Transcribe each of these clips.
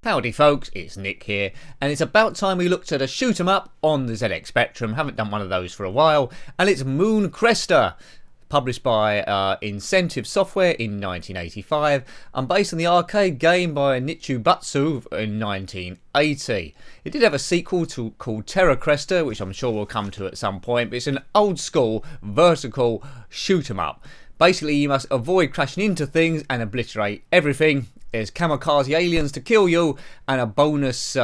Howdy folks, it's Nick here, and it's about time we looked at a shoot 'em up on the ZX Spectrum. Haven't done one of those for a while, and it's Cresta, published by Incentive Software in 1985 and based on the arcade game by Nichibutsu in 1980. It did have a sequel called Cresta, which I'm sure we'll come to at some point, but it's an old school vertical shoot 'em up. Basically, you must avoid crashing into things and obliterate everything. There's kamikaze aliens to kill you, and a bonus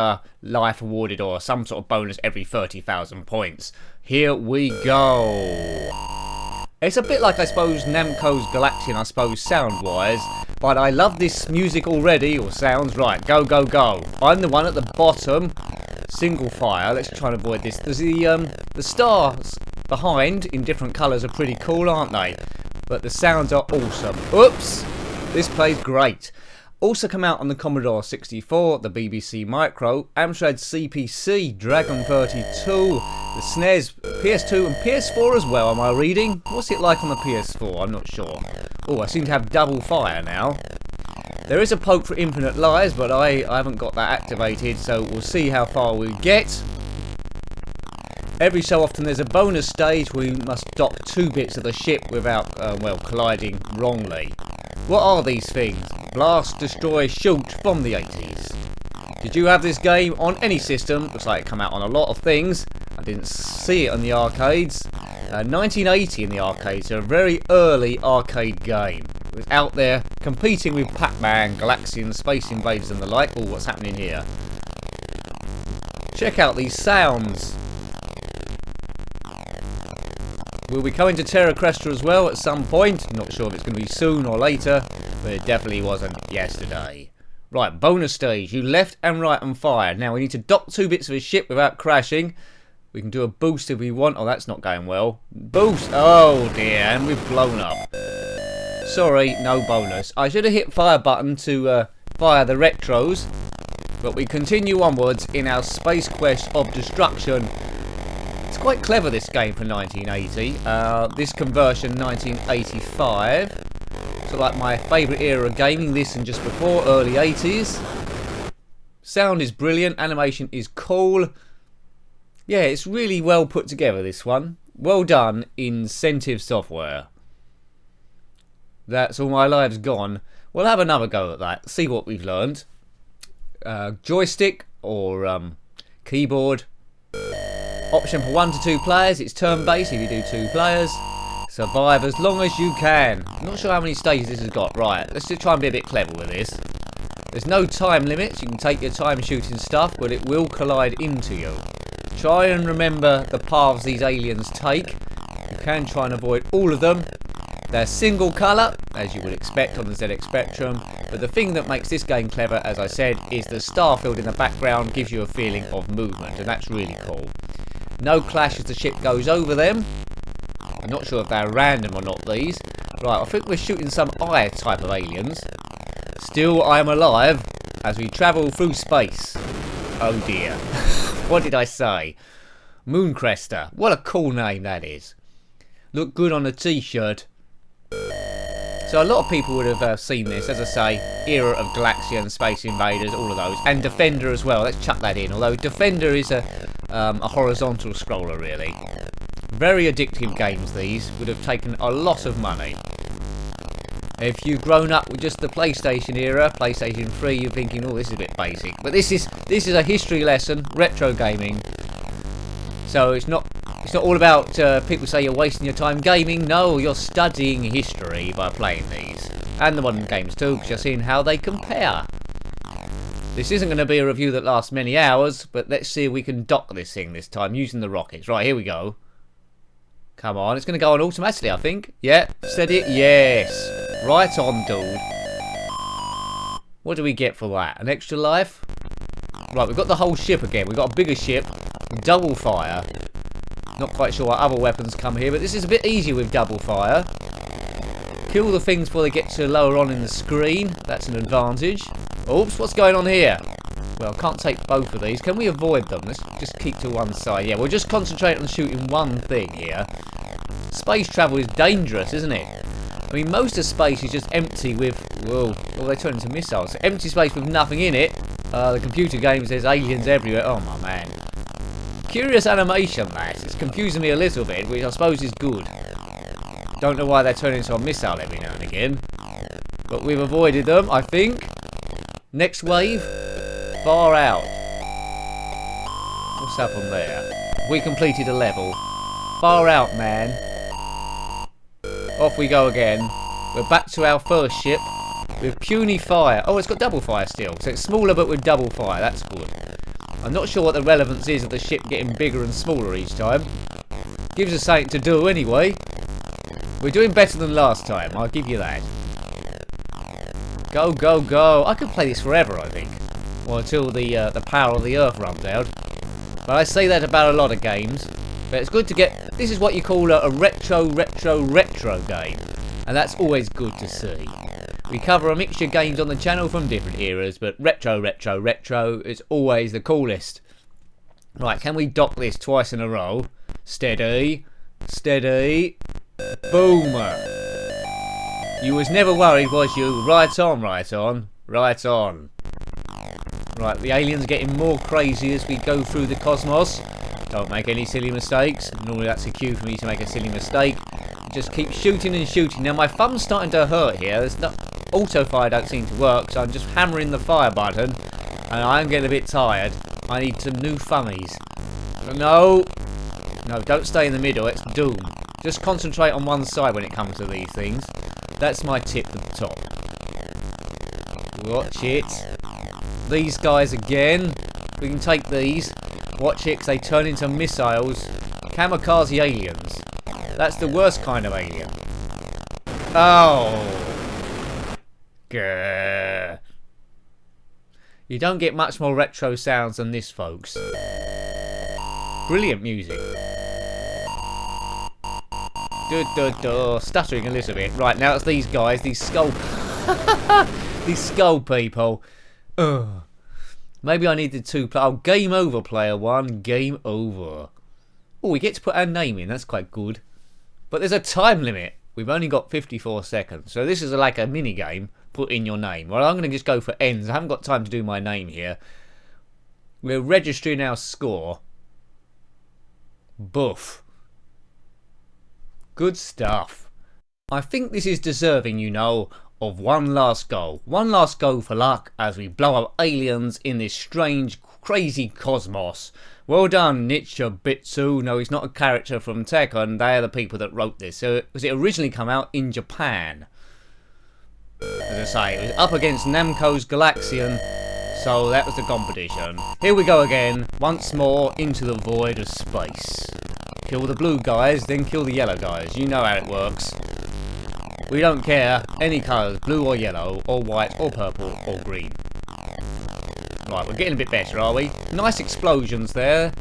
life awarded, or some sort of bonus every 30,000 points. Here we go. It's a bit like, I suppose, Namco's Galaxian, I suppose, sound-wise, but I love this music already, or sounds. Right, go, go, go. I'm the one at the bottom. Single fire. Let's try and avoid this. There's the stars behind in different colours are pretty cool, aren't they? But the sounds are awesome. Oops! This plays great. Also come out on the Commodore 64, the BBC Micro, Amstrad CPC, Dragon 32, the SNES, PS2 and PS4 as well, am I reading? What's it like on the PS4? I'm not sure. Oh, I seem to have double fire now. There is a poke for infinite lives, but I haven't got that activated, so we'll see how far we get. Every so often there's a bonus stage where you must dock 2 bits of the ship without, well, colliding wrongly. What are these things? Blast, destroy, shoot from the 80s. Did you have this game on any system? Looks like it came out on a lot of things. I didn't see it on the arcades. 1980 in the arcades, so a very early arcade game. It was out there competing with Pac-Man, Galaxian, Space Invaders and the like. Oh, what's happening here? Check out these sounds. We'll be coming to Cresta as well at some point. Not sure if it's going to be soon or later, but it definitely wasn't yesterday. Right, bonus stage. You left and right and fire. Now we need to dock 2 bits of a ship without crashing. We can do a boost if we want. Oh, that's not going well. Boost! Oh dear, and we've blown up. Sorry, no bonus. I should have hit fire button to fire the retros, but we continue onwards in our space quest of destruction. It's quite clever, this game, for 1980. This conversion, 1985. So like my favourite era of gaming, this and just before, early 80s. Sound is brilliant, animation is cool. Yeah, it's really well put together, this one. Well done, Incentive Software. That's all my lives gone. We'll have another go at that, see what we've learned. Joystick or keyboard. Option for 1 to 2 players. It's turn-based if you do 2 players. Survive as long as you can. I'm not sure how many stages this has got. Right, let's just try and be a bit clever with this. There's no time limits. You can take your time shooting stuff, but it will collide into you. Try and remember the paths these aliens take. You can try and avoid all of them. They're single colour, as you would expect on the ZX Spectrum, but the thing that makes this game clever, as I said, is the star field in the background gives you a feeling of movement, and that's really cool. No clash as the ship goes over them. I'm not sure if they're random or not, these. Right, I think we're shooting some eye type of aliens. Still, I am alive as we travel through space. Oh dear. What did I say? Cresta. What a cool name that is. Look good on a t-shirt. So a lot of people would have seen this, as I say, era of Galaxian, Space Invaders, all of those, and Defender as well. Let's chuck that in. Although Defender is a horizontal scroller, really. Very addictive games. These would have taken a lot of money. If you've grown up with just the PlayStation era, PlayStation 3, you're thinking, oh, this is a bit basic. But this is a history lesson, retro gaming. So it's not all about people say you're wasting your time gaming. No, you're studying history by playing these. And the modern games too, because you're seeing how they compare. This isn't going to be a review that lasts many hours, but let's see if we can dock this thing this time using the rockets. Right, here we go. Come on, it's going to go on automatically, I think. Yeah, said it. Yes. Right on, dude. What do we get for that? An extra life? Right, we've got the whole ship again. We've got a bigger ship. Double fire. Not quite sure what other weapons come here, but this is a bit easier with double fire. Kill the things before they get to lower on in the screen. That's an advantage. Oops, what's going on here? Well, I can't take both of these. Can we avoid them? Let's just keep to one side. Yeah, we'll just concentrate on shooting one thing here. Space travel is dangerous, isn't it? I mean, most of space is just empty with... Whoa, well, they turn into missiles. Empty space with nothing in it. The computer game says aliens everywhere. Oh my man. Curious animation, lads. It's confusing me a little bit, which I suppose is good. Don't know why they turn into a missile every now and again. But we've avoided them, I think. Next wave. Far out. What's happened there? We completed a level. Far out, man. Off we go again. We're back to our first ship. With puny fire. Oh, it's got double fire still. So it's smaller but with double fire. That's good. I'm not sure what the relevance is of the ship getting bigger and smaller each time. Gives us something to do anyway. We're doing better than last time. I'll give you that. Go, go, go. I could play this forever, I think. Or until the power of the Earth runs out. But I say that about a lot of games. But it's good to get... This is what you call a retro game. And that's always good to see. We cover a mixture of games on the channel from different eras, but retro is always the coolest. Right, can we dock this twice in a row? Steady, steady, boomer. You was never worried, was you? Right on, right on, right on. Right, the aliens are getting more crazy as we go through the cosmos. Don't make any silly mistakes. Normally that's a cue for me to make a silly mistake. Just keep shooting and shooting. Now my thumb's starting to hurt here. There's no auto fire don't seem to work, so I'm just hammering the fire button, and I'm getting a bit tired. I need some new thummies. No, no, don't stay in the middle. It's doom. Just concentrate on one side when it comes to these things. That's my tip at the top. Watch it. These guys again. We can take these. Watch it, 'cause they turn into missiles. Kamikaze aliens. That's the worst kind of alien. Oh. Grr. You don't get much more retro sounds than this, folks. Brilliant music. Stuttering a little bit. Right, now it's these guys, these skull... these skull people. Ugh. Maybe I needed to play... Oh, game over, player one. Game over. Oh, we get to put our name in. That's quite good. But there's a time limit. We've only got 54 seconds. So this is like a mini game. Put in your name. Well, I'm going to just go for ends. I haven't got time to do my name here. We're registering our score. Boof. Good stuff. I think this is deserving, you know, of one last go. One last go for luck as we blow up aliens in this strange, crazy cosmos. Well done, Nichibutsu. No, he's not a character from Tekken. They are the people that wrote this. So it originally come out in Japan. As I say, it was up against Namco's Galaxian. So that was the competition. Here we go again. Once more into the void of space. Kill the blue guys, then kill the yellow guys. You know how it works. We don't care. Any colours, blue or yellow, or white, or purple, or green. Right, we're getting a bit better, are we? Nice explosions there.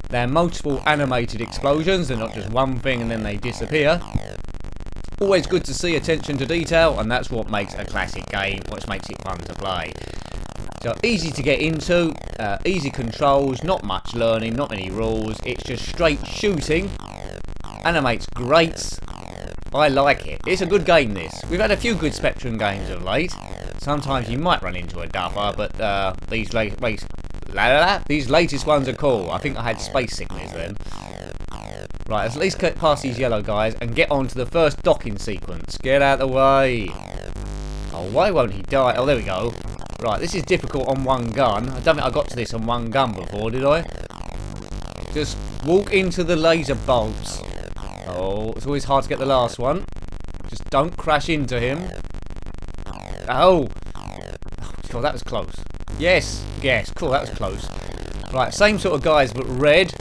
They're multiple animated explosions. They're not just one thing and then they disappear. Always good to see attention to detail, and that's what makes a classic game, which makes it fun to play. So easy to get into, easy controls, not much learning, not many rules. It's just straight shooting. Animates great. I like it. It's a good game, this. We've had a few good Spectrum games of late. Sometimes you might run into a duffer, but these latest ones are cool. I think I had space sickness then. Right, let's at least get past these yellow guys and get on to the first docking sequence. Get out of the way. Oh, why won't he die? Oh, there we go. Right, this is difficult on one gun. I don't think I got to this on one gun before, did I? Just walk into the laser bolts. Oh, it's always hard to get the last one. Just don't crash into him. Oh! Oh, that was close. Yes, yes, cool, that was close. Right, same sort of guys, but red.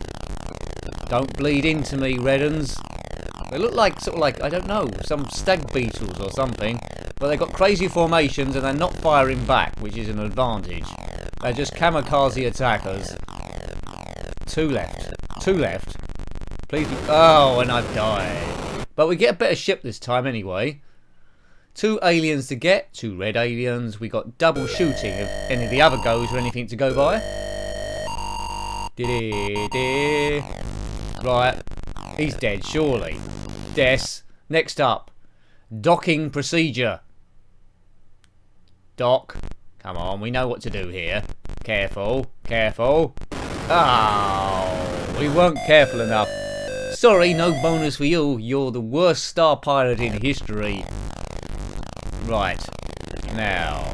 Don't bleed into me, red uns. They look like, sort of like, I don't know, some stag beetles or something. But they've got crazy formations and they're not firing back, which is an advantage. They're just kamikaze attackers. Two left. Two left. Please. Oh, and I've died. But we get a better ship this time anyway. 2 aliens to get. 2 red aliens. We got double shooting if any of the other goes or anything to go by. Right. He's dead, surely. Des. Next up. Docking procedure. Dock. Come on, we know what to do here. Careful, careful. Oh, we weren't careful enough. Sorry, no bonus for you. You're the worst star pilot in history. Right, now,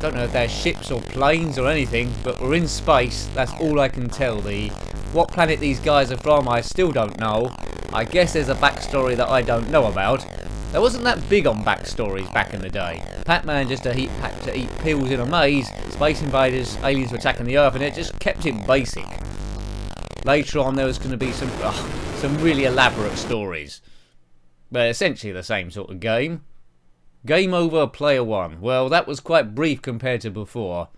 don't know if they're ships or planes or anything, but we're in space. That's all I can tell thee. What planet these guys are from, I still don't know. I guess there's a backstory that I don't know about. I wasn't that big on backstories back in the day. Pac-Man just had to eat pills in a maze, Space Invaders, aliens were attacking the Earth, and it just kept it basic. Later on there was going to be some really elaborate stories. But essentially the same sort of game. Game over, player one. Well, that was quite brief compared to before.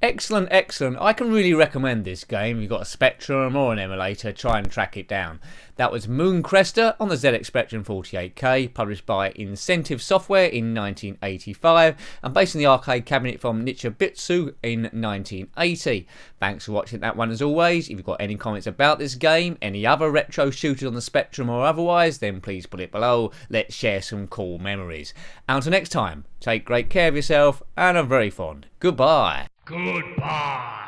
Excellent, excellent. I can really recommend this game. You've got a Spectrum or an emulator, try and track it down. That was Cresta on the ZX Spectrum 48K, published by Incentive Software in 1985 and based on the arcade cabinet from Nichibutsu in 1980. Thanks for watching that one as always. If you've got any comments about this game, any other retro shooters on the Spectrum or otherwise, then please put it below. Let's share some cool memories. Until next time, take great care of yourself and are very fond. Goodbye. Goodbye.